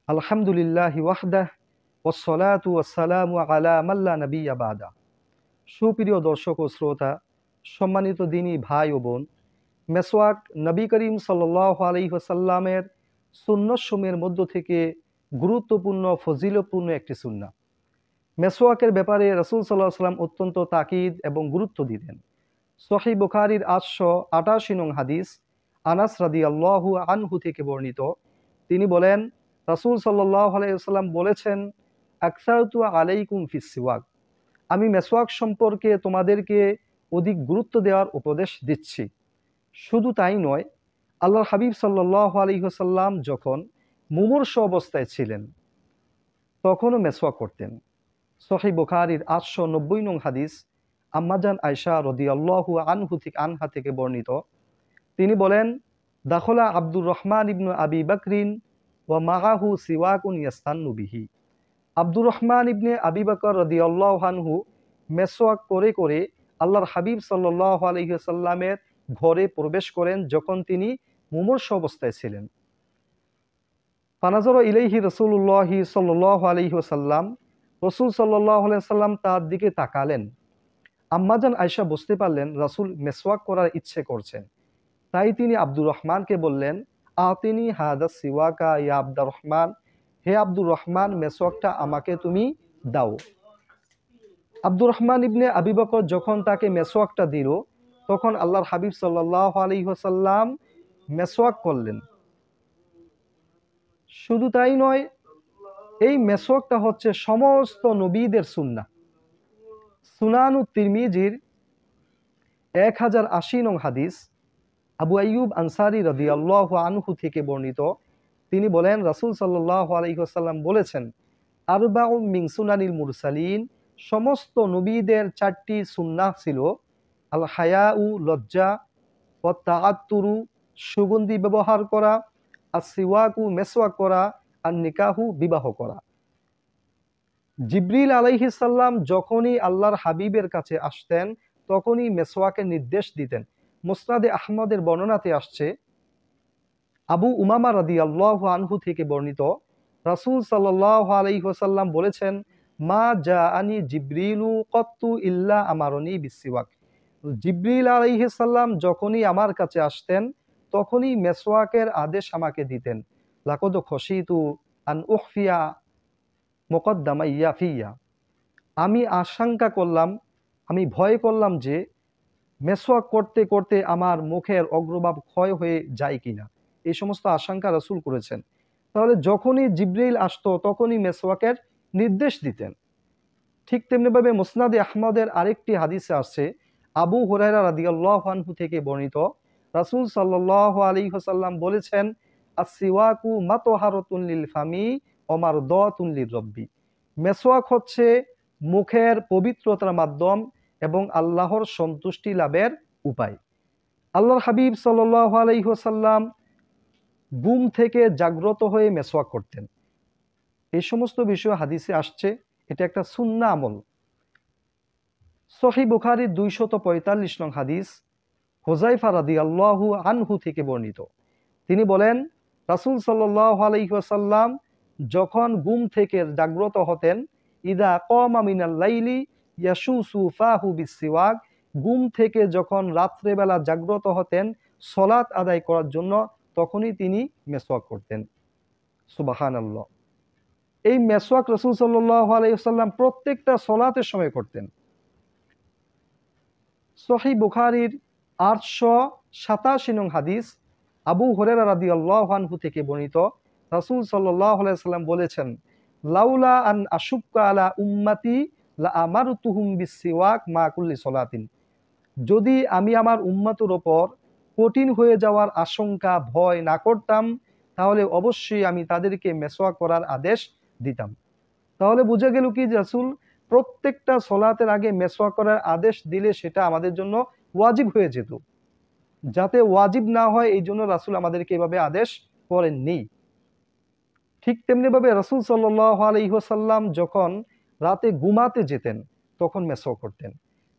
আলহামদুলিল্লাহি ওয়াহদাহ ওয়াসসালাতু ওয়াসসালামু আলা মান লা নাবিয়্যা বা'দা। সুপ্রিয় দর্শক ও শ্রোতা, সম্মানিত দিনী ভাই ও বোন, মেসওয়াক নবী করিম সাল্লাল্লাহু আলাইহি ওয়াসাল্লামের সুন্নতসমূহের মধ্য থেকে গুরুত্বপূর্ণ ফজিলতপূর্ণ একটি সুন্নাহ। মেসওয়াকের ব্যাপারে রাসূল সাল্লাল্লাহু আলাইহি ওয়াসাল্লাম অত্যন্ত তাকিদ এবং গুরুত্ব দিতেন। সহিহ বুখারীর 888 নং হাদিস আনাস রাদিয়াল্লাহু আনহু থেকে বর্ণিত। তিনি বলেন, রাসূল সাল্লাল্লাহু আলাইহি ওয়াসাল্লাম বলেছেন, আকসারতু আলাইকুম ফিস সিওয়াক, আমি মেসওয়াক সম্পর্কে তোমাদেরকে অধিক গুরুত্ব দেওয়ার উপদেশ দিচ্ছি। শুধু তাই নয়, আল্লাহর হাবিব সাল্লাল্লাহু আলাইহি ওয়াসাল্লাম যখন মুমূর্ষ অবস্থায় ছিলেন তখনও মেসওয়াক করতেন। সহিহ বুখারীর 890 নং হাদিস আম্মাজান আয়েশা রাদিয়াল্লাহু আনহা থেকে বর্ণিত। তিনি বলেন, দাখলা আব্দুর রহমান ইবনু আবি বকরিন ওয়া মাআহু সিওয়াকুন ইয়াস্তান্নু বিহি। আব্দুর রহমান ইবনে আবি বকর রাদিয়াল্লাহু আনহু মেসওয়াক করে করে আল্লাহর হাবিব সাল্লাল্লাহু আলাইহি ওয়াসাল্লামের ঘরে প্রবেশ করেন যখন তিনি মুমূর্ষ অবস্থায় ছিলেন। ফানাজারা ইলাইহি রাসূলুল্লাহি সাল্লাল্লাহু আলাইহি ওয়াসাল্লাম, রাসূল সাল্লাল্লাহু আলাইহি ওয়াসাল্লাম তার দিকে তাকালেন। আম্মাজান আয়েশা বুঝতে পারলেন রাসূল মেসওয়াক করার ইচ্ছে করছেন। তাই তিনি আব্দুর রহমানকে বললেন, আতিনি হাদা সিওয়াকা ইয়া আব্দুর রহমান, হে আব্দুর রহমান, মেসওয়াকটা আমাকে তুমি দাও। আব্দুর রহমান ইবনে আবি বকর যখন তাকে মেসওয়াকটা দিল, তখন আল্লাহর হাবিব সাল্লাল্লাহু আলাইহি ওয়াসাল্লাম মেসওয়াক করলেন। শুধু তাই নয়, এই মেসওয়াকটা হচ্ছে সমস্ত নবীদের সুন্নাহ। সুনানু তিরমিজির 1080 নং হাদিস আবু আইয়ুব আনসারী রাদিয়াল্লাহু আনহু থেকে বর্ণিত। তিনি বলেন, রাসূল সাল্লাল্লাহু আলাইহি ওয়াসাল্লাম বলেছেন, আরবাউ মিন সুনানিল মুরসালিন, সমস্ত নবীদের 4টি সুন্নাহ ছিল। আল হায়াউ, লজ্জা, ওয়াত তাআত্তুরু, সুগন্ধি ব্যবহার করা, আসসিওয়াকু, মেসওয়াক করা, আর নিকাহু, বিবাহ করা। জিবরিল আলাইহিস সালাম যখনই আল্লাহর হাবিবের কাছে আসতেন তখনই মেসওয়াকের নির্দেশ দিতেন। মুসনাদে আহমদের বর্ণনাতে আসছে, আবু উমামা রাদিয়াল্লাহু আনহু থেকে বর্ণিত, রাসূল সাল্লাল্লাহু আলাইহি ওয়াসাল্লাম বলেছেন, মা জাআনি জিবরিলু কত্তু ইল্লা আমারনি বিসসিওয়াক। জিবরিল আলাইহিস সালাম যখনই আমার কাছে আসতেন তখনই মেসওয়াকের আদেশ আমাকে দিতেন। লাকাদ খশিতু আন উখফিয়া মুকদ্দামাইয়া ফিয়া, আমি আশঙ্কা করলাম, আমি ভয় করলাম যে মেসওয়াক করতে করতে আমার মুখের অগ্রভাগ ক্ষয় হয়ে যায় কিনা। এই সমস্ত আশঙ্কা রাসূল করেছেন। তাহলে যখনই জিবরিল আসতো তখনই মেসওয়াকের নির্দেশ দিতেন। ঠিক তেমনিভাবে মুসনাদে আহমদের আরেকটি হাদিসে আসছে, আবু হুরায়রা রাদিয়াল্লাহু আনহু থেকে বর্ণিত, রাসূল সাল্লাল্লাহু আলাইহি ওয়াসাল্লাম বলেছেন, আসসিওয়াকু মাতহারাতুন লিল ফামি ওয়া মারদাতুন লির-রাব্বি। মেসওয়াক হচ্ছে মুখের পবিত্রতার মাধ্যম এবং আল্লাহর সন্তুষ্টি লাভের উপায়। আল্লাহর হাবিব সাল্লাল্লাহু আলাইহি ওয়াসাল্লাম ঘুম থেকে জাগ্রত হয়ে মেসওয়াক করতেন। এই সমস্ত বিষয় হাদিসে আসছে, এটা একটা সুন্নাহ আমল। সহিহ বুখারীর 245 নং হাদিস হুযায়ফা রাদিয়াল্লাহু আনহু থেকে বর্ণিত। তিনি বলেন, রাসূল সাল্লাল্লাহু আলাইহি ওয়াসাল্লাম যখন ঘুম থেকে জাগ্রত হতেন, ইদা কামা মিনাল লাইলি ইয়াশুসু ফাহু বিসসিওয়াক, ঘুম থেকে যখন রাত্রেবেলা জাগ্রত হতেন সালাত আদায় করার জন্য, তখনই তিনি মেসওয়াক করতেন। সুবহানাল্লাহ। এই মেসওয়াক রাসূল সাল্লাল্লাহু আলাইহি ওয়াসাল্লাম প্রত্যেকটা সালাতের সময় করতেন। সহিহ বুখারীর 887 নং হাদিস আবু হুরায়রা রাদিয়াল্লাহু আনহু থেকে বর্ণিত, রাসূল সাল্লাল্লাহু আলাইহি ওয়াসাল্লাম বলেছেন, লাউলা আন আশুক্কা আলা উম্মতি লা আমারতুহুম বিসসিওয়াক মা কুল্লি সালাতিন। যদি আমি আমার উম্মতের উপর কঠিন হয়ে যাওয়ার আশঙ্কা ভয় না করতাম তাহলে অবশ্যই আমি তাদেরকে মেসওয়াক করার আদেশ দিতাম। তাহলে বোঝা গেল কি, রাসূল প্রত্যেকটা সালাতের আগে মেসওয়াক করার আদেশ দিলে সেটা আমাদের জন্য ওয়াজিব হয়ে যেত। যাতে ওয়াজিব না হয় এই জন্য রাসূল আমাদেরকে এভাবে আদেশ করেননি। ঠিক তেমনিভাবে রাসূল সাল্লাল্লাহু আলাইহি ওয়াসাল্লাম যখন রাতে ঘুমাতে যেতেন তখন মেসওয়াক করতেন।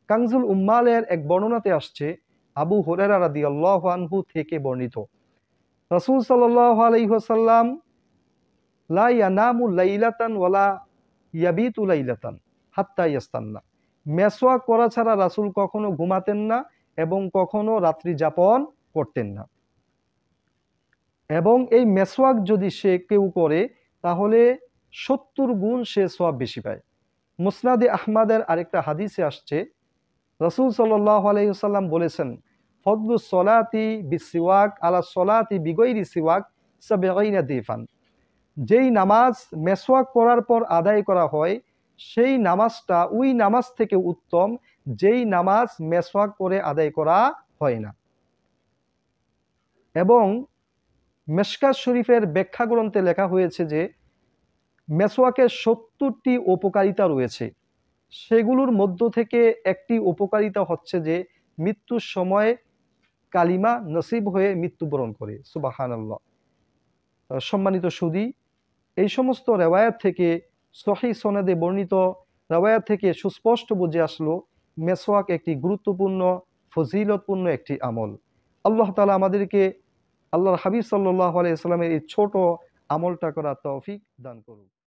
কানজুল উম্মালের এক বর্ণনাতে আসছে, আবু হুরায়রা রাদিয়াল্লাহু আনহু থেকে বর্ণিত, রাসূল সাল্লাল্লাহু আলাইহি ওয়াসাল্লাম লা ইয়ানামু লাইলাতান ওয়ালা ইয়াবিতু লাইলাতান হাত্তা ইয়াস্তান্না। মেসওয়াক করা ছাড়া রাসূল কখনো ঘুমাতেন না এবং কখনো রাত্রি যাপন করতেন না। এবং এই মেসওয়াক যদি সে কেউ করে তাহলে 70 গুণ সে সওয়াব বেশি পায়। মুসনাদে আহমদের আরেকটা হাদিসে আসছে, রাসূল সাল্লাল্লাহু আলাইহি ওয়াসাল্লাম বলেছেন, ফদলুস সলাতি বিসিওয়াক আলা সলাতি বিগৈরি সিওয়াক সাবঈনা দিফান। যেই নামাজ মেসওয়াক করার পর আদায় করা হয় সেই নামাজটা ওই নামাজ থেকে উত্তম যেই নামাজ মেসওয়াক করে আদায় করা হয় না। এবং মেশকাত শরীফের ব্যাখ্যা গ্রন্থে লেখা হয়েছে যে মেসওয়াকের 70টি উপকারিতা রয়েছে। সেগুলোর মধ্য থেকে একটি উপকারিতা হচ্ছে যে মৃত্যুর সময় কালিমা নসিব হয়ে মৃত্যুবরণ করে। সুবহানাল্লাহ। সম্মানিত সুধী, এই সমস্ত রেওয়ায়াত থেকে সহিহ সনদে বর্ণিত রেওয়ায়াত থেকে সুস্পষ্ট বুঝে আসলো মেসওয়াক একটি গুরুত্বপূর্ণ ফজিলতপূর্ণ একটি আমল। আল্লাহ তাআলা আমাদেরকে আল্লাহর হাবিব সাল্লাল্লাহু আলাইহি ওয়াসাল্লামের এই ছোট আমলটা করার তৌফিক দান করুন।